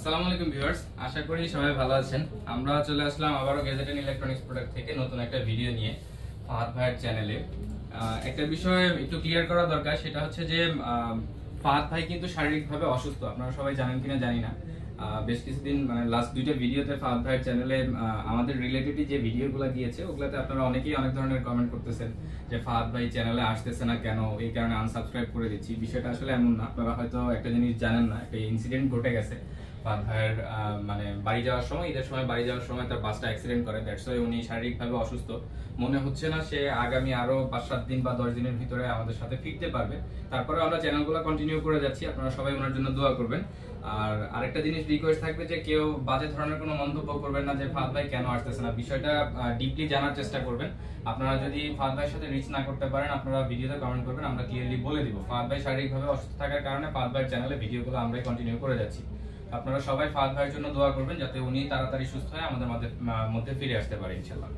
আসসালামু আলাইকুম ভিউয়ার্স, আশা করি সবাই ভালো আছেন। আমরা চলে আসলাম আবারও গ্যাজেট এন্ড ইলেকট্রনিক্স প্রোডাক্ট থেকে নতুন একটা ভিডিও নিয়ে ফাহাদ ভাইয়ের চ্যানেলে। একটা বিষয় একটু ক্লিয়ার করা দরকার, সেটা হচ্ছে যে ফাহাদ ভাই কিন্তু শারীরিকভাবে অসুস্থ। আপনারা সবাই জানেন কিনা জানি না, বেশ কিছুদিন মানে লাস্ট দুইটা ভিডিওতে ফাহাদ ভাইয়ের চ্যানেলে আমাদের রিলেটেড যে ভিডিওগুলো দিয়েছে ওগুলাতে আপনারা অনেকেই অনেক ধরনের কমেন্ট করতেছেন যে ফাহাদ ভাই চ্যানেলে আসতেছে না কেন, এই কারণে আনসাবস্ক্রাইব করে দিচ্ছি। বিষয়টা আসলে এমন না, আপনারা হয়তো একটা জিনিস জানেন না, একটা ইনসিডেন্ট ঘটে গেছে। ফাহাদ ভাইয়ের মানে বাড়ি যাওয়ার সময়, ঈদের সময় বাড়ি যাওয়ার সময় তার বাসটা অ্যাক্সিডেন্ট করে, দ্যাটস ওয়াই উনি শারীরিকভাবে অসুস্থ। মনে হচ্ছে না সে আগামী আরো 5-7 দিন বা 10 দিনের ভিতরে আমাদের সাথে ফিরতে পারবে। তারপরে আমরা চ্যানেলগুলো কন্টিনিউ করে যাচ্ছি, আপনারা সবাই ওনার জন্য দোয়া করবেন। আর আরেকটা জিনিস রিকোয়েস্ট থাকবে যে কেউ বাজে ধরনের কোনো মন্তব্য করবেন না যে ফাহাদ ভাই কেন আসতেছে না, বিষয়টা ডিপলি জানার চেষ্টা করবেন। আপনারা যদি ফাহাদ ভাইয়ের সাথে রিচ না করতে পারেন, আপনারা ভিডিওতে কমেন্ট করবেন, আমরা ক্লিয়ারলি বলে দিব। ফাহাদ ভাই শারীরিকভাবে অসুস্থ থাকার কারণে ফাহাদ ভাইয়ের চ্যানেলে ভিডিওগুলো আমরাই কন্টিনিউ করে যাচ্ছি। আপনারা সবাই ফাহাদ ভাইয়ের জন্য দোয়া করবেন যাতে উনি তাড়াতাড়ি সুস্থ হয়ে আমাদের মধ্যে ফিরে আসতে পারে ইনশাআল্লাহ।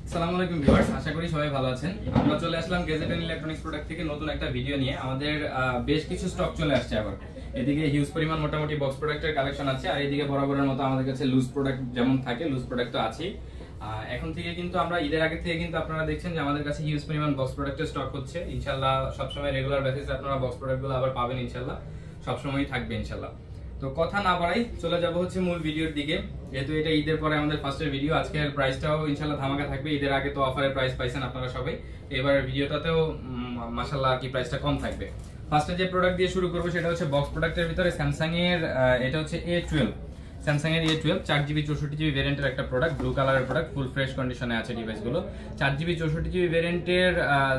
আসসালামু আলাইকুম ভিউয়ার্স, আশা করি সবাই ভালো আছেন। আমরা চলে আসলাম গ্যাজেট এন্ড ইলেকট্রনিক্স প্রোডাক্ট থেকে নতুন একটা ভিডিও নিয়ে। আমাদের বেশ কিছু স্টক চলে আসছে আবার। এদিকে হিউজ পরিমাণ মোটামুটি বক্স প্রোডাক্টের কালেকশন আছে, আর এদিকে বরাবরের মতো আমাদের কাছে লুজ প্রোডাক্ট যেমন থাকে লুজ প্রোডাক্ট তো আছেই। এখন থেকে কিন্তু আমরা ঈদের আগে থেকে কিন্তু আপনারা দেখছেন যে আমাদের কাছে হিউজ পরিমাণ বক্স প্রোডাক্টের স্টক হচ্ছে। ইনশাআল্লাহ সবসময় রেগুলার বেসিসে আপনারা বক্স প্রোডাক্টগুলো আবার পাবেন ইনশাআল্লাহ, সবসময়ই থাকবে ইনশাআল্লাহ। তো কথা না বাড়াই চলে যাব হচ্ছে মূল ভিডিওর দিকে। যেহেতু এটা ঈদের পরে আমাদের ফার্স্টের ভিডিও, আজকের প্রাইসটাও ইনশাআল্লাহ ধামাকা থাকবে। ঈদের আগে তো অফারের প্রাইস পাইছেন আপনারা সবাই, এবার ভিডিওটাতেও মাশাআল্লাহ কি প্রাইসটা কম থাকবে। ফার্স্টে যে প্রোডাক্ট দিয়ে শুরু করব সেটা হচ্ছে বক্স প্রোডাক্টের ভিতরে স্যামসাং এর এটা হচ্ছে A12, স্যামসাং এর A12 4GB 64GB ভেরিয়েন্টের একটা প্রোডাক্ট, ব্লু কালারের প্রোডাক্ট, ফুল ফ্রেশ কন্ডিশনে আছে ডিভাইসগুলো। 4GB 64GB ভেরিয়েন্টের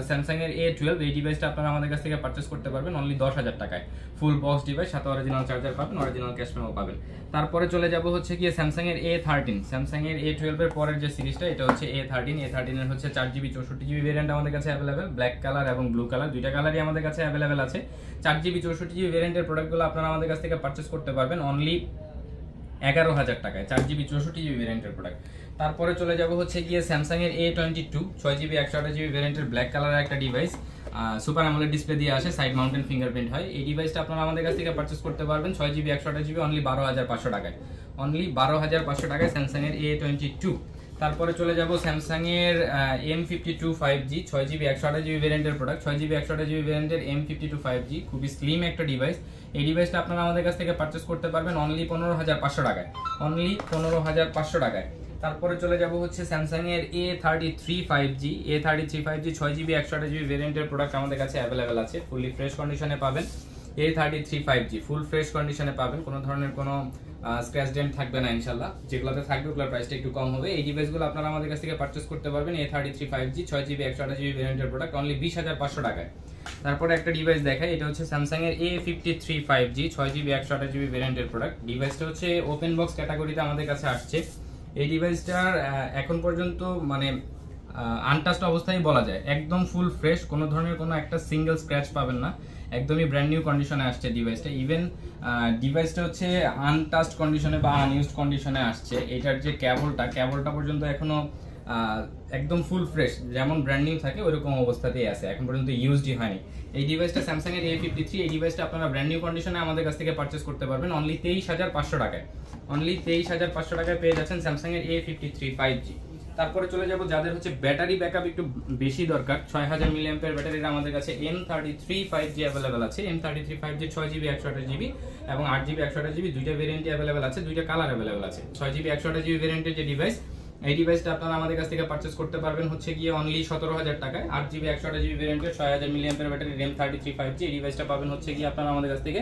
স্যামসাং এর A12, এই ডিভাইসটা আপনারা আমাদের কাছ থেকে পারচেজ করতে পারবেন অনলি 10,000 টাকায়। ফুল বক্স ডিভাইস, সাথে অরিজিনাল চার্জার পাবেন, অরিজিনাল ক্যাশ মেমো পাবেন। তারপরে চলে যাব হচ্ছে কি স্যামসাং এর A13, স্যামসাং এর A12 এর পরের যে সিরিজটা এটা হচ্ছে A13 এর হচ্ছে 4GB 64GB ভেরিয়েন্ট আমাদের কাছে অ্যাভেলেবেল, ব্ল্যাক কালার এবং ব্লু কালার দুইটা কালারই আমাদের কাছে অ্যাভেলেবেল আছে। 4GB 64GB ভেরিয়েন্টের প্রোডাক্টগুলো আপনারা আমাদের কাছ থেকে পারচেজ করতে পারবেন অনলি 11,000 টাকায়, 4GB 64GB ভেরিয়েন্টের প্রোডাক্ট। তারপরে চলে যাব হচ্ছে গিয়ে স্যামসাং এর A22 6GB 128GB ভেরিয়েন্টের ব্ল্যাক কালারের একটা ডিভাইস, সুপার অ্যামোলেড ডিসপ্লে দিয়ে আসে, সাইড মাউন্টেন ফিঙ্গারপ্রিন্ট হয়। এই ডিভাইসটা আপনারা আমাদের কাছ থেকে পারচেজ করতে পারবেন 6GB 128GB অনলি 12,500 টাকায়, অনলি 12,500 টাকায় স্যামসাং এর A22। তারপরে চলে যাব স্যামসাং এর M52 5G 6GB 128GB ভেরিয়েন্টের প্রোডাক্ট, 6GB 128GB ভেরিয়েন্টের M52 5G, খুবই স্লিম একটা ডিভাইস। এই ডিভাইসটা আপনারা আমাদের কাছ থেকে পারচেজ করতে পারবেন অনলি 15,500 টাকায়, অনলি 15,500 টাকায়। তারপরে চলে যাব হচ্ছে স্যামসাং এর A33 5G 6GB 128GB ভেরিয়েন্টের প্রোডাক্ট আমাদের কাছে অ্যাভেলেবেল আছে, ফুললি ফ্রেশ কন্ডিশনে পাবেন। A33 5G ফুল ফ্রেশ কন্ডিশনে পাবেন, কোনো ধরনের কোনো স্ক্র্যাচ ডেন্ট থাকবে না ইনশাআল্লাহ। যেগুলোতে থাকবে ওগুলোর প্রাইসটা একটু কম হবে। এই ডিভাইসগুলো আপনারা আমাদের কাছ থেকে পারচেজ করতে পারবেন A33 5G 6GB 128GB ভেরিয়েন্টের প্রোডাক্ট অনলি 20,500 টাকায়। তারপরে একটা ডিভাইস দেখাই, এটা হচ্ছে স্যামসাং এর A53 5G 6GB 128GB ভেরিয়েন্টের প্রোডাক্ট। ডিভাইসটা হচ্ছে ওপেন বক্স ক্যাটাগরিতে আমাদের কাছে আসছে। এই ডিভাইসটার এখন পর্যন্ত মানে আনটাচড অবস্থায় বলা যায়, একদম ফুল ফ্রেশ, কোনো ধরনের কোনো একটা সিঙ্গেল স্ক্র্যাচ পাবেন না, একদমই ব্র্যান্ড নিউ কন্ডিশনে আসছে ডিভাইসটা। ইভেন ডিভাইসটা হচ্ছে আনটাচড কন্ডিশনে বা আনইউজড কন্ডিশনে আসছে। এটার যে কেবলটা পর্যন্ত এখনো একদম ফুল ফ্রেশ, যেমন ব্র্যান্ড নিউ থাকে ওইরকম অবস্থাতেই আছে, এখন পর্যন্ত ইউজডই হয়নি। এই ডিভাইসটা স্যামসাং এর A53, এই ডিভাইসটা আপনারা ব্র্যান্ড নিউ কন্ডিশনে আমাদের কাছ থেকে পারচেজ করতে পারবেন অনলি 23,500 টাকায়, অনলি 23,500 টাকায় পেয়ে যাচ্ছেন স্যামসাং এর A53 5G। তারপরে চলে যাব যাদের হচ্ছে ব্যাটারি ব্যাকআপ একটু বেশি দরকার, 6000 mAh ব্যাটারির আমাদের কাছে M33 5G অ্যাভেলেবেল আছে। M33 5G 6GB 128GB এবং 8GB 128GB দুইটা ভেরিয়েন্টই অ্যাভেলেবেল আছে, দুইটা কালার অ্যাভেলেবেল আছে। 6GB 128GB ভেরিয়েন্টের যে ডিভাইস, এই ডিভাইসটা আপনারা আমাদের কাছ থেকে পারচেজ করতে পারবেন হচ্ছে গিয়ে অনলি 17,000 টাকায়। 8GB 128GB ভেরিয়েন্টের 6000 mAh ব্যাটারি M33 5G, এই ডিভাইসটা পাবেন হচ্ছে গিয়ে আপনারা আমাদের কাছ থেকে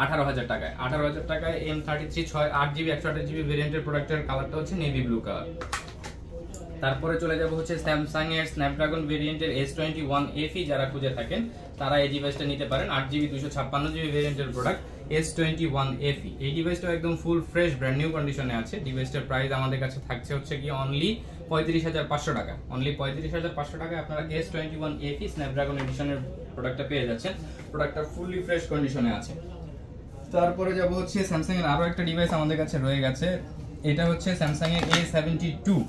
18,000 টাকায়। 18,000 টাকায় M33 8GB 128GB ভেরিয়েন্টের প্রোডাক্টের কালারটা হচ্ছে নেভি ব্লু কালার। তারপরে চলে যাব হচ্ছে স্যামসাং এর স্ন্যাপড্রাগন ভেরিয়েন্টের S21 FE, যারা খুঁজে থাকেন তারা এই ডিভাইসটা নিতে পারেন। 8GB 256GB ভেরিয়েন্টের প্রোডাক্ট S21 FE, এই ডিভাইসটা একদম ফুল ফ্রেশ ব্র্যান্ড নিউ কন্ডিশনে আছে। ডিভাইসটার প্রাইস আমাদের কাছে থাকছে হচ্ছে কি অনলি 35,500 টাকা, অনলি 35,500 টাকায় আপনারা S21 FE স্ন্যাপড্রাগন এডিশনের প্রোডাক্টটা পেয়ে যাচ্ছেন। প্রোডাক্টটা ফুললি ফ্রেশ কন্ডিশনে আছে। তারপরে যাব হচ্ছে স্যামসাং এর আরো একটা ডিভাইস আমাদের কাছে রয়ে গেছে, এটা হচ্ছে স্যামসাং এর A72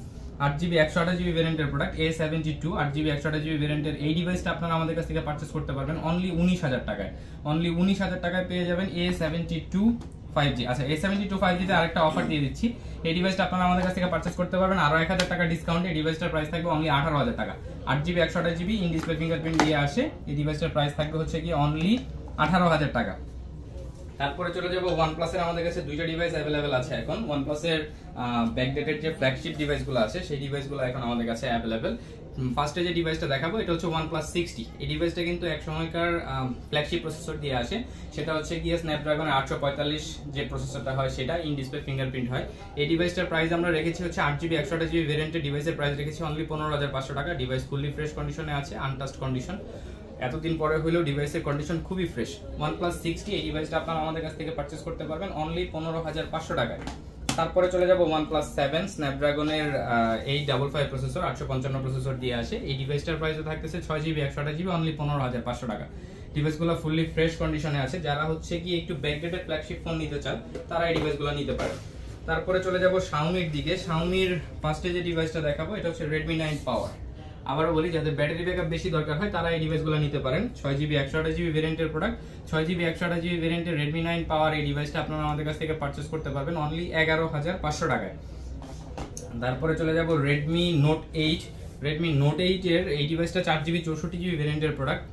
8GB 128GB ভেরিয়েন্টের প্রোডাক্ট A72 8GB 128GB ভেরিয়েন্টের এই ডিভাইসটা আপনারা আমাদের কাছ থেকে পারচেজ করতে পারবেন অনলি 19,000 টাকায়। অনলি 19,000 টাকায় পেয়ে যাবেন A72 5G। আচ্ছা, A72 5G তে আরেকটা অফার দিয়ে দিচ্ছি। এই ডিভাইসটা আপনারা আমাদের কাছ থেকে পারচেজ করতে পারবেন আরো 1,000 টাকা ডিসকাউন্টে। এই ডিভাইসটার প্রাইস থাকবে অনলি 18,000 টাকা। 8GB 128GB in display fingerprint দিয়ে আসে। এই ডিভাইসটার প্রাইস থাকবে হচ্ছে কি অনলি 18,000 টাকা। তারপরে চলে যাব OnePlus এর আমাদের কাছে দুইটা ডিভাইস अवेलेबल আছে এখন। OnePlus এর ব্যাকডেটেড যে ফ্ল্যাগশিপ ডিভাইসগুলো আছে সেই ডিভাইসগুলো এখন আমাদের কাছে अवेलेबल। ফার্স্টে যে ডিভাইসটা দেখাবো এটা হচ্ছে OnePlus 60। এই ডিভাইসটা কিন্তু এক সময়কার ফ্ল্যাগশিপ প্রসেসর দিয়ে আসে, সেটা হচ্ছে গিয়ে স্ন্যাপড্রাগন 845 যে প্রসেসরটা হয় সেটা ইন ডিসপ্লে ফিঙ্গারপ্রিন্ট হয়। এই ডিভাইসটার প্রাইস আমরা রেখেছি হচ্ছে 8GB 128GB ভেরিয়েন্টের ডিভাইসের প্রাইস রেখেছি অনলি 15,500 টাকা। ডিভাইস ফুললি ফ্রেশ কন্ডিশনে আছে, আনটাচড কন্ডিশন। এতদিন পরে হলেও ডিভাইসের কন্ডিশন খুবই ফ্রেশ। OnePlus 60 এই ডিভাইসটা আপনারা আমাদের কাছ থেকে পারচেজ করতে পারবেন অনলি 15,500 টাকায়। তারপরে চলে যাব OnePlus 7 স্ন্যাপড্রাগনের 855 প্রসেসর 855 প্রসেসর দিয়ে আসে। এই ডিভাইসটার প্রাইসও থাকতেছে 6GB 128GB অনলি 15,500 টাকা। ডিভাইসগুলো ফুললি ফ্রেশ কন্ডিশনে আছে। যারা হচ্ছে কি একটু ব্যাকডেটেড ফ্ল্যাগশিপ ফোন নিতে চান তারা এই ডিভাইসগুলো নিতে পারে। তারপরে চলে যাব Xiaomiর দিকে। Xiaomiর ফার্স্টে যে ডিভাইসটা দেখাবো এটা হচ্ছে Redmi 9 Power। আবারও বলি, যাদের ব্যাটারি ব্যাকআপ বেশি দরকার হয় তারা এই ডিভাইসগুলো নিতে পারেন। 6GB 128GB ভেরিয়েন্টের প্রোডাক্ট 6GB 128GB ভেরিয়েন্টের Redmi 9 Power এই ডিভাইসটা আপনারা আমাদের কাছ থেকে পারচেজ করতে পারবেন অনলি 11,500 টাকায়। তারপরে চলে যাব Redmi Note 8। Redmi Note 8 এর এই ডিভাইসটা 4GB 64GB ভেরিয়েন্টের প্রোডাক্ট,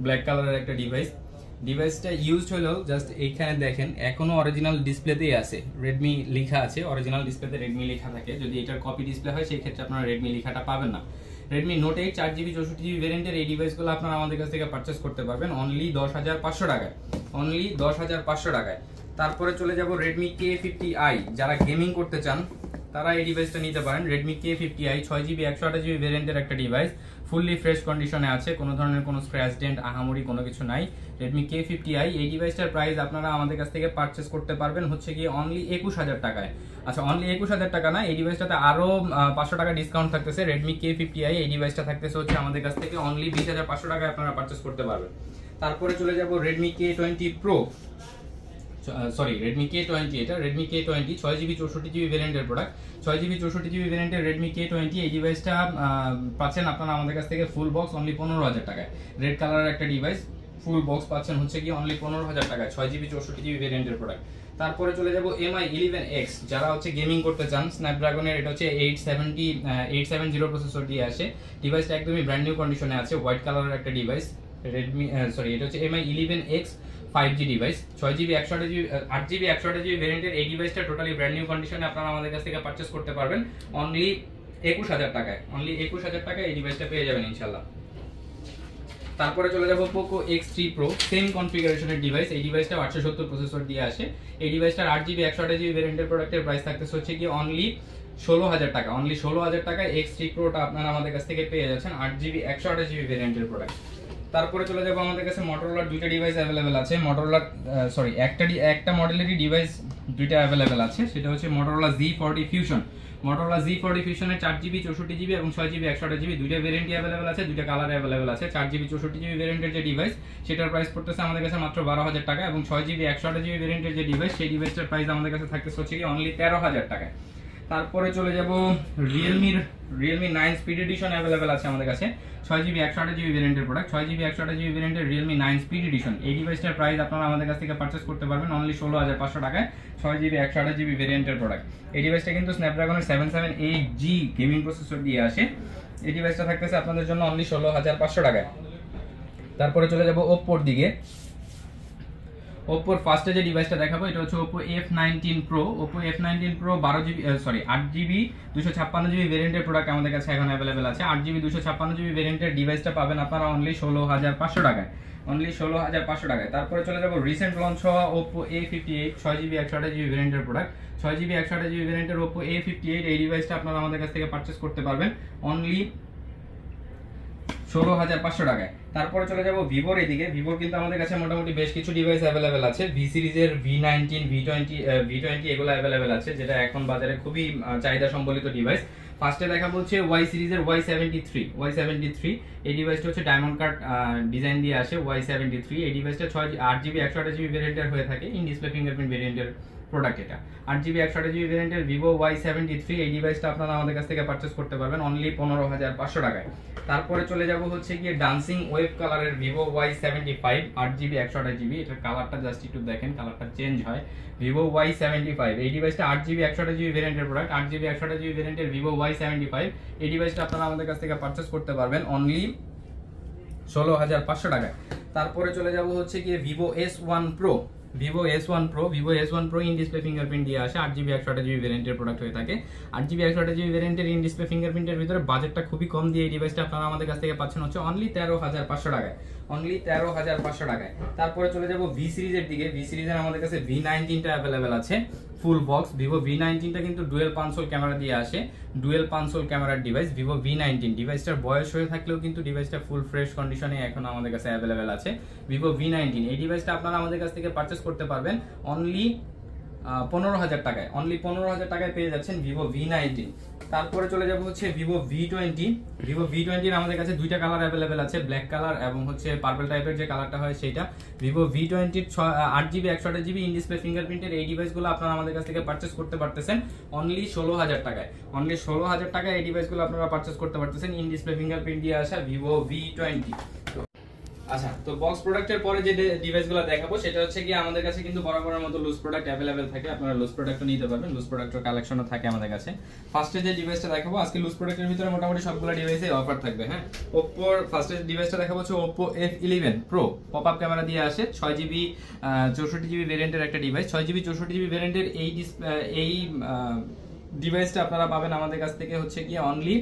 ব্ল্যাক কালারের একটা ডিভাইস। ডিভাইসটা ইউজড হলেও জাস্ট এইখানে দেখেন এখনো অরিজিনাল ডিসপ্লেতেই আছে, Redmi লেখা আছে। অরিজিনাল ডিসপ্লেতে Redmi লেখা থাকে। যদি এটার কপি ডিসপ্লে হয় সেই ক্ষেত্রে আপনারা Redmi লেখাটা পাবেন না। Redmi Note 8 4GB 64GB ভেরিয়েন্টের এই ডিভাইসগুলো আপনারা আমাদের কাছ থেকে পারচেজ করতে পারবেন অনলি 10,500 টাকায়। অনলি 10,500 টাকায়। তারপরে চলে যাব Redmi K50i। যারা গেমিং করতে চান তারা এই ডিভাইসটা নিতে পারেন। Redmi K50i 6GB 128GB ভেরিয়েন্টের একটা ডিভাইস, ফুললি ফ্রেশ কন্ডিশনে আছে, কোনো ধরনের কোনো স্ক্র্যাচ ডেন্ট আহামরি কোনো কিছু নাই। Redmi K50i এই ডিভাইসটার প্রাইস আপনারা আমাদের কাছ থেকে পারচেজ করতে পারবেন হচ্ছে কি অনলি 21,000 টাকায়। আচ্ছা, অনলি 21,000 টাকা না, এই ডিভাইসটাতে আরো 500 টাকা ডিসকাউন্ট থাকতেছে। Redmi K50i এই ডিভাইসটা থাকতেছে হচ্ছে আমাদের কাছ থেকে অনলি 20,500 টাকায় আপনারা পারচেজ করতে পারবেন। তারপরে চলে যাব Redmi K20 Pro। Redmi K20, এটা Redmi K20 6GB 64GB ভেরিয়েন্টের প্রোডাক্ট। 6GB 64GB ভেরিয়েন্টের Redmi K20 এই ডিভাইসটা পাচ্ছেন আপনারা আমাদের কাছ থেকে ফুল বক্স অনলি 15,000 টাকায়। রেড কালারের একটা ডিভাইস, ফুল বক্স পাচ্ছেন হচ্ছে কি অনলি 15,000 টাকায় 6GB 64GB ভেরিয়েন্টের প্রোডাক্ট। তারপরে চলে যাব MI 11X। যারা হচ্ছে গেমিং করতে চান, স্ন্যাপড্রাগনের এটা হচ্ছে 870 প্রসেসর দিয়ে আসে। ডিভাইসটা একদমই ব্র্যান্ড নিউ কন্ডিশনে আছে, হোয়াইট কালারের একটা ডিভাইস। এটা হচ্ছে MI 11X 5G device, 6GB 128GB 8GB 128GB ভেরিয়েন্টের এই ডিভাইসটা টোটালি ব্র্যান্ড নিউ কন্ডিশনে আপনারা আমাদের কাছ থেকে পারচেজ করতে পারবেন অনলি 21,000 টাকায়। অনলি 21,000 টাকায় এই ডিভাইসটা পেয়ে যাবেন ইনশাআল্লাহ। তারপরে চলে যাব Poco X3 Pro, সেম কনফিগারেশনের ডিভাইস। এই ডিভাইসটা 870 প্রসেসর দিয়ে আসে। এই ডিভাইসটার 8GB 128GB ভেরিয়েন্টের প্রোডাক্টের প্রাইস থাকতেছে হচ্ছে কি অনলি 16,000 টাকা। অনলি 16,000 টাকায় X3 Proটা আপনারা আমাদের কাছ থেকে পেয়ে যাচ্ছেন 8GB 128GB ভেরিয়েন্টের প্রোডাক্ট। তারপরে চলে যাব আমাদের কাছে Motorola দুইটা ডিভাইস अवेलेबल আছে। একটা মডেলেরই ডিভাইস দুইটা अवेलेबल আছে, সেটা হচ্ছে Motorola Z40 Fusion। Motorola Z40 Fusion এর 4GB 64GB এবং 6GB 128GB দুইটা ভেরিয়েন্টই अवेलेबल আছে, দুইটা কালারে अवेलेबल আছে। 4GB 64GB ভেরিয়েন্টের যে ডিভাইস সেটার প্রাইস পড়তেছে আমাদের কাছে মাত্র 12,000 টাকা এবং 6GB 128GB ভেরিয়েন্টের যে ডিভাইস সেই ডিভাইসটার প্রাইস আমাদের কাছে থাকতেছে হচ্ছে কি অনলি 13,000 টাকায়। তারপরে চলে যাব Realme 9 Speed Edition अवेलेबल আছে আমাদের কাছে। 6GB 128GB ভেরিয়েন্টের প্রোডাক্ট, 6GB 128GB ভেরিয়েন্টের Realme 9 Speed Edition এই ডিভাইসটার প্রাইস আপনারা আমাদের কাছ থেকে পারচেজ করতে পারবেন অনলি 16,500 টাকায়। 6GB 128GB ভেরিয়েন্টের প্রোডাক্ট। এই ডিভাইসটা কিন্তু স্ন্যাপড্রাগনের 778G গেমিং প্রসেসর দিয়ে আসে। এই ডিভাইসটা থাকতেছে আপনাদের জন্য অনলি 16,500 টাকায়। তারপরে চলে যাব Oppo এর দিকে। Oppo ফার্স্টে যে ডিভাইসটা দেখাবো এটা হচ্ছে Oppo F19 Pro। Oppo F19 Pro 8GB 256GB ভেরিয়েন্টের প্রোডাক্ট আমাদের কাছে এখন अवेलेबल আছে। 8GB 256GB ভেরিয়েন্টের ডিভাইসটা পাবেন আপনারা অনলি 16,500 টাকায়। অনলি 16,500 টাকায়। তারপরে চলে যাব রিসেন্ট লঞ্চ হওয়া Oppo A58 6GB 128GB ভেরিয়েন্টের প্রোডাক্ট। 6GB 128GB ভেরিয়েন্টের Oppo A58 এই ডিভাইসটা আপনারা আমাদের কাছ থেকে পারচেজ করতে পারবেন অনলি 16,500 টাকায়। তারপরে চলে যাব ভিভোর এদিকে। ভিভোর কিন্তু আমাদের কাছে মোটামুটি বেশ কিছু ডিভাইস अवेलेबल আছে। ভি সিরিজের V19 V20 এগুলো अवेलेबल আছে, যেটা এখন বাজারে খুবই চাহিদা সম্বলিত ডিভাইস। ফার্স্টে দেখাবো হচ্ছে Y সিরিজের Y73 এই ডিভাইসটা হচ্ছে ডায়মন্ড কাট ডিজাইন দিয়ে আসে। Y73 এই ডিভাইসটা 8GB 128GB ভেরিয়েন্টের হয়ে থাকে, ইন ডিসপ্লে ফিঙ্গারপ্রিন্ট ভেরিয়েন্টের প্রোডাক্ট এটা। 8GB 128GB ভেরিয়েন্টের Vivo Y73 এই ডিভাইসটা আপনারা আমাদের কাছ থেকে পারচেজ করতে পারবেন অনলি 15,500 টাকায়। তারপরে চলে যাব হচ্ছে গিয়ে ডান্সিং ওয়েভ কালারের Vivo Y75 8GB 128GB, এটার কালারটা জাস্ট একটু দেখেন, কালারটা চেঞ্জ হয়। Vivo Y75 এই ডিভাইসটা 8GB 128GB ভেরিয়েন্টের প্রোডাক্ট, 8GB 128GB ভেরিয়েন্টের Vivo Y75 এই ডিভাইসটা আপনারা আমাদের কাছ থেকে পারচেজ করতে পারবেন অনলি 16,500 টাকায়। তারপরে চলে যাব হচ্ছে গিয়ে Vivo S1 Pro, Vivo S1 Pro in display fingerprint দিয়ে আসে, 8GB 128GB ভেরিয়েন্টের প্রোডাক্ট হয়ে থাকে। 8GB 128GB ভেরিয়েন্টের ইন ডিসপ্লে ফিঙ্গারপ্রিন্টের ভিতরে বাজেটটা খুবই কম দিয়ে এই ডিভাইসটা আপনারা আমাদের কাছ থেকে পাচ্ছেন হচ্ছে অনলি 13,500 টাকায়, অনলি 13,500 টাকায়। তারপরে চলে যাব V সিরিজের দিকে। V সিরিজের আমাদের কাছে V19 টা अवेलेबल আছে ফুল বক্স। Vivo V19 টা কিন্তু ডুয়েল পাঁচশোল ক্যামেরা দিয়ে আসে, ডুয়েল পাঁচশোল ক্যামেরার ডিভাইস Vivo V19। ডিভাইসটার বয়স হয়ে থাকলেও কিন্তু ডিভাইসটা ফুল ফ্রেশ কন্ডিশনে এখন আমাদের কাছে अवेलेबल আছে Vivo V19। এই ডিভাইসটা আপনারা আমাদের কাছ থেকে পারচেজ করতে পারবেন অনলি 15,000 টাকায়, অনলি 15,000 টাকায় পেয়ে যাচ্ছেন Vivo V19। তারপরে চলে যাব হচ্ছে Vivo V20। Vivo V20 এর আমাদের কাছে দুইটা কালার अवेलेबल আছে, ব্ল্যাক কালার এবং হচ্ছে পার্পল টাইপের যে কালারটা হয় সেটা। Vivo V20 8GB 128GB in display ফিঙ্গারপ্রিন্টের এই ডিভাইসগুলো আপনারা আমাদের কাছ থেকে পারচেজ করতে পারতেছেন অনলি 16,000 টাকায়, অনলি 16,000 টাকায় এই ডিভাইসগুলো আপনারা পারচেজ করতে পারতেছেন ইন ডিসপ্লে ফিঙ্গারপ্রিন্ট দিয়ে আসা Vivo V20। আচ্ছা, তো বক্স প্রোডাক্টের পরে যে ডিভাইসগুলো দেখাবো সেটা হচ্ছে কি আমাদের কাছে কিন্তু বরাবরের মতো লুজ প্রোডাক্ট अवेलेबल থাকে, আপনারা লুজ প্রোডাক্টও নিতে পারবেন, লুজ প্রোডাক্টের কালেকশনও থাকে আমাদের কাছে। ফার্স্টে যে ডিভাইসটা দেখাবো আজকে লুজ প্রোডাক্টের ভিতরে মোটামুটি সবগুলো ডিভাইসে অফার থাকবে। হ্যাঁ, Oppo ফার্স্টে ডিভাইসটা দেখাবো হচ্ছে Oppo F11 Pro, popup camera দিয়ে আসে, 6GB 64GB ভেরিয়েন্টের একটা ডিভাইস। 6GB 64GB ভেরিয়েন্টের এই ডিভাইসটা আপনারা পাবেন আমাদের কাছ থেকে হচ্ছে কি অনলি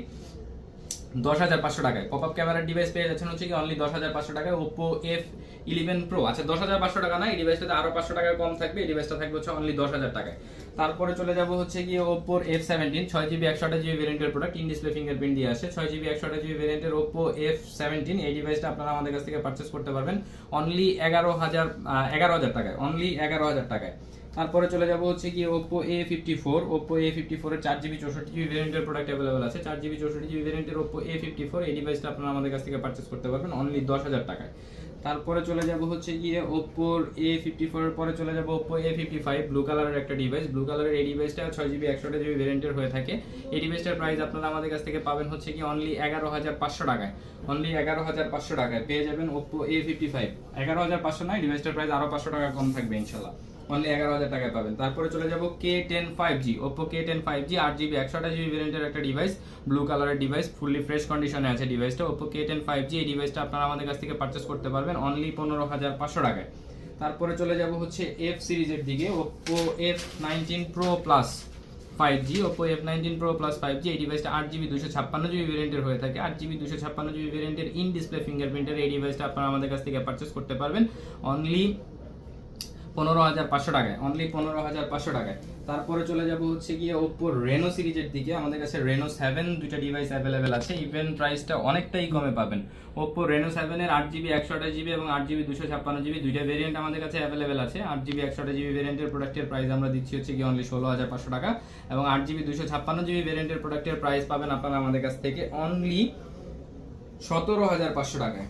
10,500 টাকায়। পপআপ ক্যামেরার ডিভাইস পেয়ে যাচ্ছেন হচ্ছে কি অনলি 10,500 টাকায় Oppo F11 Pro। আচ্ছা, 10,500 টাকা না, এই ডিভাইসটাতে আরো 500 টাকা কম থাকবে, এই ডিভাইসটা থাকবে হচ্ছে অনলি 10,000 টাকায়। তারপরে চলে যাব হচ্ছে কি Oppo F17 6GB 128GB ভেরিয়েন্টের প্রোডাক্ট, ইন ডিসপ্লে ফিঙ্গারপ্রিন্ট দিয়ে আসে, 6GB 128GB ভেরিয়েন্টের Oppo F17 এই ডিভাইসটা আপনারা আমাদের কাছ থেকে পারচেজ করতে পারবেন অনলি 11,000 টাকায়, অনলি 11,000 টাকায়। তারপরে চলে যাব হচ্ছে কি Oppo A54 এর 4GB 64GB ভেরিয়েন্টের প্রোডাক্ট अवेलेबल আছে, 4GB 64GB ভেরিয়েন্টের Oppo A54 এই ডিভাইসটা আপনারা আমাদের কাছ থেকে পারচেজ করতে পারবেন অনলি 10,000 টাকায়। তারপরে চলে যাব হচ্ছে গিয়ে Oppo A54 এর পরে চলে যাব Oppo A55 ব্লু কালারের একটা ডিভাইস। ব্লু কালারের এই ডিভাইসটা 6GB 128GB ভেরিয়েন্টের হয়ে থাকে। এই ডিভাইসটার প্রাইস আপনারা আমাদের কাছ থেকে পাবেন হচ্ছে কি অনলি 11,500 টাকায়, অনলি 11,500 টাকায় পেয়ে যাবেন Oppo A55। 11,500 নয়, ডিভাইসটার প্রাইস আরো 500 টাকা কম থাকবে ইনশাআল্লাহ, অনলি 11,000 টাকায় পাবেন। তারপরে চলে যাব K10 5G, Oppo K10 5G 8GB 128GB ভেরিয়েন্টের একটা ডিভাইস, ব্লু কালারের ডিভাইস, ফুললি ফ্রেশ কন্ডিশনে আছে ডিভাইসটা Oppo K10 5G। এই ডিভাইসটা আপনারা আমাদের কাছ থেকে পারচেজ করতে পারবেন অনলি 15,500 টাকায়। তারপরে চলে যাব হচ্ছে F সিরিজের দিকে, Oppo F19 Pro Plus 5G, Oppo F19 Pro Plus 5G এই ডিভাইসটা 8GB 256GB ভেরিয়েন্টের হয়ে থাকে, 8GB 256GB ভেরিয়েন্টের ইন ডিসপ্লে ফিঙ্গারপ্রিন্টের এই ডিভাইসটা আপনারা আমাদের কাছ থেকে পারচেজ করতে পারবেন অনলি 15,500 টাকায়, অনলি 15,500 টাকায়। তারপরে চলে যাব হচ্ছে গিয়ে Oppo Reno সিরিজের দিকে। আমাদের কাছে Reno 7 দুইটা ডিভাইস अवेलेबल আছে, ইভেন প্রাইসটা অনেকটাই কমে পাবেন। Oppo Reno 7 এর 8GB 128GB এবং 8GB 256GB দুইটা ভেরিয়েন্ট আমাদের কাছে अवेलेबल আছে। 8GB 128GB ভেরিয়েন্টের প্রোডাক্টের প্রাইস আমরা দিচ্ছি হচ্ছে কি অনলি 16,500 টাকা এবং 8GB 256GB ভেরিয়েন্টের প্রোডাক্টের প্রাইস পাবেন আপনারা আমাদের কাছ থেকে অনলি 17,500 টাকায়,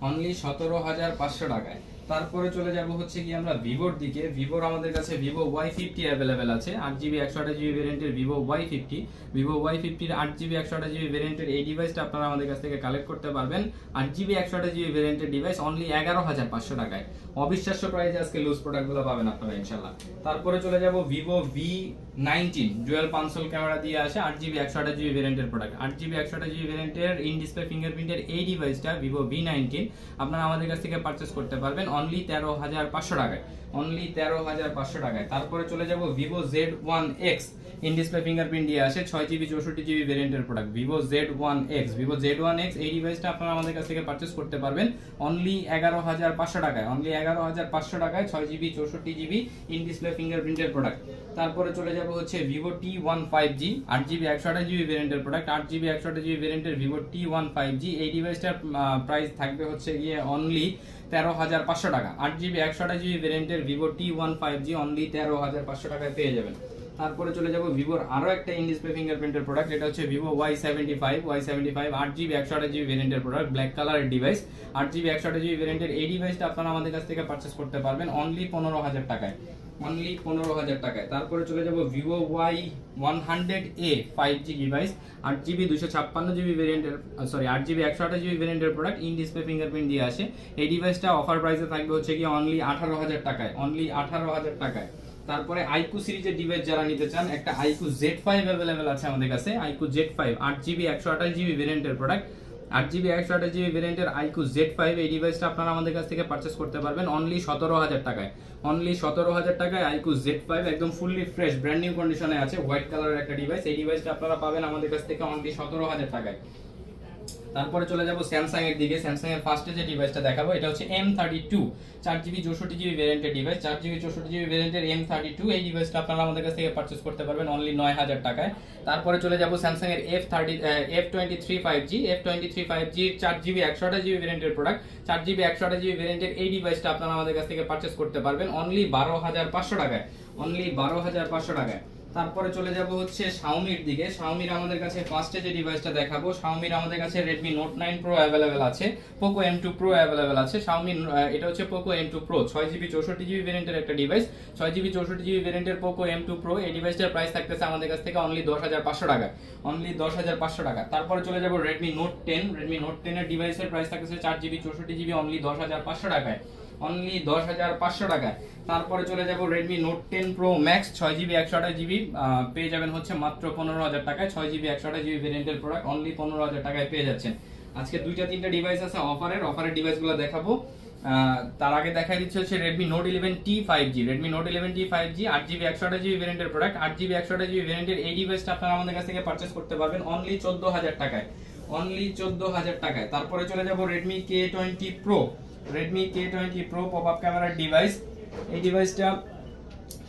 অনলি 17,500 টাকায়। তারপরে চলে যাব হচ্ছে কি আমরা ভিভোর দিকে। ভিভোর আমাদের কাছে Vivo Y50 अवेलेबल আছে, 8GB 128GB ভেরিয়েন্টের Vivo Y50। Vivo Y50 এর 8GB 128GB ভেরিয়েন্টের এই ডিভাইসটা আপনারা আমাদের কাছ থেকে কালেক্ট করতে পারবেন 8GB 128GB ভেরিয়েন্টের ডিভাইস অনলি 11,500 টাকায়। অবিশ্বাস্য প্রাইসে আজকে লুজ প্রোডাক্টগুলো পাবেন আপনারা ইনশাআল্লাহ। তারপরে চলে যাব Vivo V19 ডুয়াল পাঁচশোল ক্যামেরা দিয়ে আসে, 8GB 128GB ভেরিয়েন্টের প্রোডাক্ট, 8GB 128GB ভেরিয়েন্টের ইন ডিসপ্লে ফিঙ্গারপ্রিন্টের এই ডিভাইসটা Vivo V19 আপনারা আমাদের কাছ থেকে পারচেজ করতে পারবেন অনলি 13,500 টাকায়, অনলি 13,500 টাকায়। তারপরে চলে যাব Vivo Z1X in display fingerprint দিয়ে আসে, 6GB 64GB ভেরিয়েন্টের product Vivo Z1X। Vivo Z1X এই ডিভাইসটা আপনারা আমাদের কাছ থেকে পারচেজ করতে পারবেন অনলি 11,500 টাকায়, অনলি 11,500 টাকায় 6GB 64GB in display ফিঙ্গারপ্রিন্টের product. তারপরে চলে যাব হচ্ছে Vivo T1 5G 8GB 128GB ভেরিয়েন্টের প্রোডাক্ট, 8GB 128GB ভেরিয়েন্টের Vivo T1 5G এই ডিভাইসটার প্রাইস থাকবে হচ্ছে গিয়ে অনলি 13,500 টাকা। 8GB 128GB ভেরিয়েন্টের Vivo T1 5G অনলি 13,500 টাকায় পেয়ে যাবেন। তারপরে চলে যাব ভিভোর আরো একটা ইন ডিসপ্লে ফিঙ্গারপ্রিন্টের প্রোডাক্ট, এটা হচ্ছে ভিভো Y75 8GB 128GB ভেরিয়েন্টের প্রোডাক্ট, ব্ল্যাক কালারের ডিভাইস, 8GB 128GB ভেরিয়েন্টের। এই ডিভাইসটা আপনারা আমাদের কাছ থেকে পারচেজ করতে পারবেন অনলি 15,000 টাকায়, অনলি 15,000 টাকায়। তারপরে চলে যাব Vivo Y100A 5G device, 8GB 256GB ভেরিয়েন্টের, সরি 8GB 128GB ভেরিয়েন্টের প্রোডাক্ট, ইন ডিসপ্লে ফিঙ্গারপ্রিন্ট দিয়ে আসে। এই ডিভাইসটা অফার প্রাইসে থাকবে হচ্ছে কি অনলি 18,000 টাকায়, অনলি 18,000 টাকায়। তারপরে আইকু সিরিজের ডিভাইস যারা নিতে চান, একটা আইকু Z5 अवेलेबल আছে আমাদের কাছে, আইকু Z5 8GB 128GB ভেরিয়েন্টের প্রোডাক্ট, 8GB 128GB ভেরিয়েন্টের আইকু Z5। এই ডিভাইসটা আপনারা আমাদের কাছ থেকে পারচেজ করতে পারবেন অনলি 17,000 টাকায়, অনলি 17,000 টাকায় আইকু Z5, একদম ফুললি ফ্রেশ ব্র্যান্ড নিউ কন্ডিশনে আছে, হোয়াইট কালারের একটা ডিভাইস। এই ডিভাইসটা আপনারা পাবেন আমাদের কাছ থেকে অনলি 17,000 টাকায়। তারপরে চলে যাব স্যামসাং এর দিকে। স্যামসাং এর ফার্স্টে যে ডিভাইসটা দেখাবো এটা হচ্ছে M32 4GB 64GB ভেরিয়েন্টের ডিভাইস, 4GB 64GB ভেরিয়েন্টের M32। এই ডিভাইসটা আপনারা আমাদের কাছ থেকে পারচেজ করতে পারবেন অনলি 9,000 টাকায়। তারপরে চলে যাব স্যামসাং এর F23 5G 4GB 128GB ভেরিয়েন্টের প্রোডাক্ট, 4GB 128GB ভেরিয়েন্টের। এই ডিভাইসটা আপনারা আমাদের কাছ থেকে পারচেজ করতে পারবেন অনলি 12,500 টাকায়, অনলি 12,500 টাকায়। তারপরে চলে যাব হচ্ছে Xiaomi এর দিকে। Xiaomi এর আমাদের কাছে ফার্স্টে যে ডিভাইসটা দেখাবো, Xiaomi এর আমাদের কাছে Redmi Note 9 Pro अवेलेबल আছে, Poco M2 Pro अवेलेबल আছে। Xiaomi এটা হচ্ছে Poco M2 Pro 6GB 64GB ভেরিয়েন্টের একটা ডিভাইস, 6GB 64GB ভেরিয়েন্টের Poco M2 Pro। এই ডিভাইসটার প্রাইস থাকতেছে আমাদের কাছ থেকে অনলি 10,500 টাকা, অনলি 10,500 টাকা। তারপরে চলে যাব Redmi Note 10। Redmi Note 10 এর ডিভাইসের প্রাইস থাকতেছে 4GB 64GB অনলি 10,500 টাকায়, অনলি 10,500 টাকায়। তারপরে চলে যাব Redmi Note 10 Pro Max 6GB 128GB, পেয়ে যাবেন হচ্ছে মাত্র 15,000 টাকায়, 6GB 128GB ভেরিয়েন্টের প্রোডাক্ট অনলি 15,000 টাকায় পেয়ে যাচ্ছেন। আজকে দুইটা তিনটা ডিভাইস আছে অফারের ডিভাইসগুলো দেখাবো। তার আগে দেখাই দিচ্ছে হচ্ছে Redmi Note 11T 5G, Redmi Note 11T 5G 8GB 128GB ভেরিয়েন্টের প্রোডাক্ট, 8GB 128GB ভেরিয়েন্টের। এই ডিভাইসটা আপনারা আমাদের কাছ থেকে পারচেজ করতে পারবেন অনলি 14,000 টাকায়, অনলি 14,000 টাকায়। তারপরে চলে যাব Redmi K20 Pro, Redmi K20 Pro pop up ক্যামেরার ডিভাইস। এই ডিভাইসটা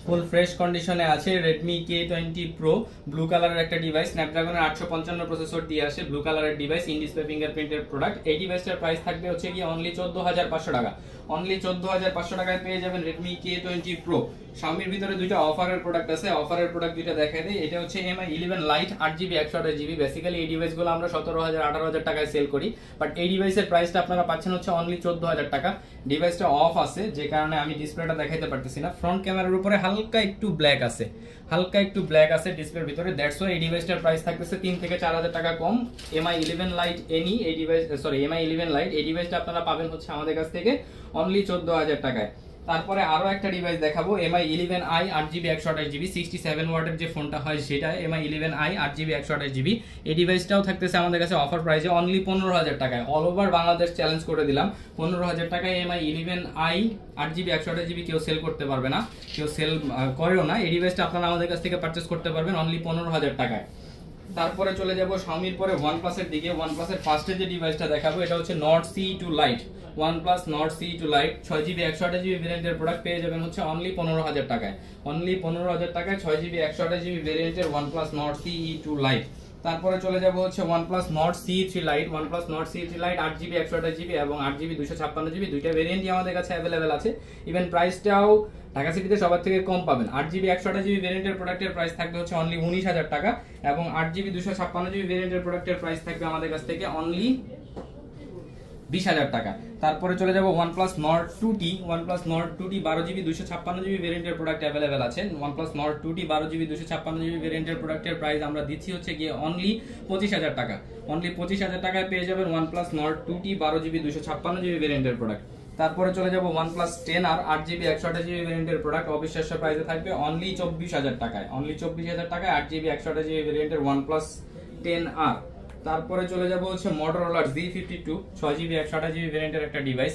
ফুল ফ্রেশ কন্ডিশনে আছে, Redmi K20 Pro ব্লু কালারের একটা ডিভাইস, স্ন্যাপড্রাগনের 855 প্রসেসর দিয়ে আসে, ব্লু কালারের ডিভাইস, ইন ডিসপ্লে ফিঙ্গারপ্রিন্টের প্রোডাক্ট। এই ডিভাইসটার প্রাইস থাকবে হচ্ছে কি অনলি 14,500 টাকা, অনলি 14,500 টাকায় পেয়ে যাবেন Redmi K20 Pro। Xiaomi এর ভিতরে দুইটা অফারের প্রোডাক্ট আছে, অফারের প্রোডাক্ট দুইটা দেখাই দেই। এটা হচ্ছে MI 11 Lite 8GB 128GB। Basically এই ডিভাইসগুলো আমরা 17,000 18,000 টাকায় সেল করি, বাট এই ডিভাইসের প্রাইসটা আপনারা পাচ্ছেন হচ্ছে অনলি 14,000 টাকা। ডিভাইসটা অফ আছে যে কারণে আমি ডিসপ্লেটা দেখাইতে পারতেছি না। ফ্রন্ট ক্যামেরার উপরে হালকা একটু ব্ল্যাক আছে, হালকা একটু ব্ল্যাক আছে ডিসপ্লের ভিতরে, দ্যাটস ওয়াই এই ডিভাইসটার প্রাইস থাকতেছে 3 থেকে 4,000 টাকা কম। MI 11 Lite NE এই ডিভাইস, সরি MI 11 Lite এই ডিভাইসটা আপনারা পাবেন হচ্ছে আমাদের কাছ থেকে অনলি 14,000 টাকায়। তারপরে আরো একটা ডিভাইস দেখাবো, MI 11i 8GB 128GB 67 ওয়াটের যে ফোনটা হয় সেটা, MI 11i 8GB 128GB। এই ডিভাইসটাও থাকতেছে আমাদের কাছে অফার প্রাইসে অনলি 15,000 টাকায়। অল ওভার বাংলাদেশ চ্যালেঞ্জ করে দিলাম, 15,000 টাকায় MI 11i 8GB 128GB কেউ সেল করতে পারবে না, কেউ সেল করেও না। এই ডিভাইসটা আপনারা আমাদের কাছ থেকে পারচেজ করতে পারবেন অনলি 15,000 টাকায়। তারপরে চলে যাব Xiaomi-র পরে OnePlus এর দিকে। OnePlus এর ফার্স্টে যে ডিভাইসটা দেখাবো এটা হচ্ছে Nord CE2 Lite, OnePlus Nord CE2 Lite 6GB 128GB ভেরিয়েন্টের প্রোডাক্ট পেয়ে যাবেন হচ্ছে অনলি 15,000 টাকায়, অনলি 15,000 টাকায় 6GB 128GB ভেরিয়েন্টের OnePlus Nord CE2 Lite। তারপরে চলে যাব হচ্ছে OnePlus Nord CE3 Lite, OnePlus Nord CE3 Lite 8GB 128GB এবং 8GB 256GB দুইটা ভেরিয়েন্টই আমাদের কাছে अवेलेबल আছে। ইভেন প্রাইসটাও ঢাকা সিটিতে সবার থেকে কম পাবেন। 8GB 128GB ভেরিয়েন্টের প্রোডাক্টের প্রাইস থাকবে হচ্ছে অনলি 19,000 টাকা এবং 8GB 256GB ভেরিয়েন্টের প্রোডাক্টের প্রাইস থাকবে আমাদের কাছ থেকে অনলি 20,000 টাকা। তারপরে চলে যাব OnePlus Nord 2T, OnePlus Nord 2T 12GB 256GB ভেরিয়েন্টের প্রোডাক্ট अवेलेबल আছে। OnePlus Nord 2T 12GB 256GB ভেরিয়েন্টের প্রোডাক্টের প্রাইস আমরা দিচ্ছি হচ্ছে গিয়ে অনলি 25,000 টাকা, অনলি 25,000 টাকায় পেয়ে যাবেন OnePlus Nord 2T 12GB 256GB ভেরিয়েন্টের প্রোডাক্ট। তারপরে চলে যাব OnePlus 10R 8GB 128GB ভেরিয়েন্টের প্রোডাক্ট, অবিশ্বাস্য প্রাইসে থাকবে অনলি 24,000 টাকায়, অনলি 24,000 টাকায় 8GB 128GB ভেরিয়েন্টের OnePlus 10R। তারপরে চলে যাব হচ্ছে Motorola Z52 6GB 128GB ভেরিয়েন্টের একটা ডিভাইস,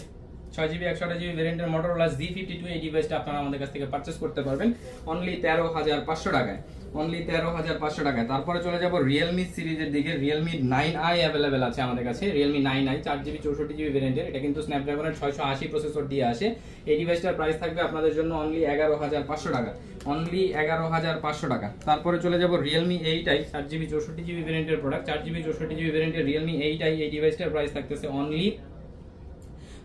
6GB 128GB ভেরিয়েন্টের Motorola Z52। এই ডিভাইসটা আপনারা আমাদের কাছ থেকে পারচেজ করতে পারবেন অনলি 13,500 টাকায়, অনলি 13,500 টাকায়। তারপরে চলে যাব Realme সিরিজের দিকে। Realme 9i अवेलेबल আছে আমাদের কাছে, Realme 9i 4GB 64GB ভেরিয়েন্টের। এটা কিন্তু স্ন্যাপড্রাগনের 680 প্রসেসর দিয়ে আসে। এই ডিভাইসটার প্রাইস থাকবে আপনাদের জন্য অনলি 11,500 টাকা, অনলি 11,500 টাকা। তারপরে চলে যাব Realme 8i 4GB 64GB ভেরিয়েন্টের প্রোডাক্ট, 4GB 64GB ভেরিয়েন্টের Realme 8i। এই ডিভাইসটার প্রাইস থাকতেছে অনলি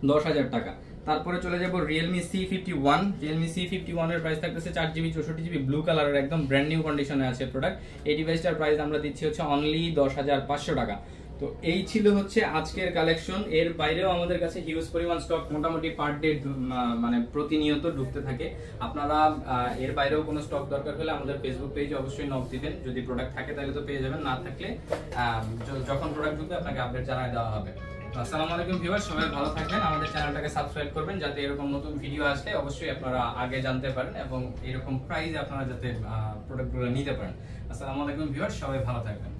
10,000 টাকা। তারপরে চলে যাব Realme C51। Realme C51 এর প্রাইস থাকতেছে 4GB 64GB ব্লু কালারের, একদম ব্র্যান্ড নিউ কন্ডিশনে আছে প্রোডাক্ট। এই ডিভাইসটার প্রাইস আমরা দিচ্ছি হচ্ছে অনলি 10,500 টাকা। তো এই ছিল হচ্ছে আজকের কালেকশন। এর বাইরেও আমাদের কাছে হিউজ পরিমাণ স্টক মোটামুটি পার ডে মানে প্রতিনিয়ত ঢুকতে থাকে। আপনারা এর বাইরেও কোনো স্টক দরকার হলে আমাদের ফেসবুক পেজে অবশ্যই নক দিবেন। যদি প্রোডাক্ট থাকে তাহলে তো পেয়ে যাবেন, না থাকলে যখন প্রোডাক্ট ঢুকবে আপনাকে আপডেট জানাই দেওয়া হবে। আসসালামু আলাইকুম ভিউয়ার্স, সবাই ভালো থাকবেন। আমাদের চ্যানেলটাকে সাবস্ক্রাইব করবেন যাতে এরকম নতুন ভিডিও আসলে অবশ্যই আপনারা আগে জানতে পারেন এবং এরকম প্রাইসে আপনারা যাতে প্রোডাক্টগুলো নিতে পারেন। আসসালামু আলাইকুম ভিউয়ার্স, সবাই ভালো থাকবেন।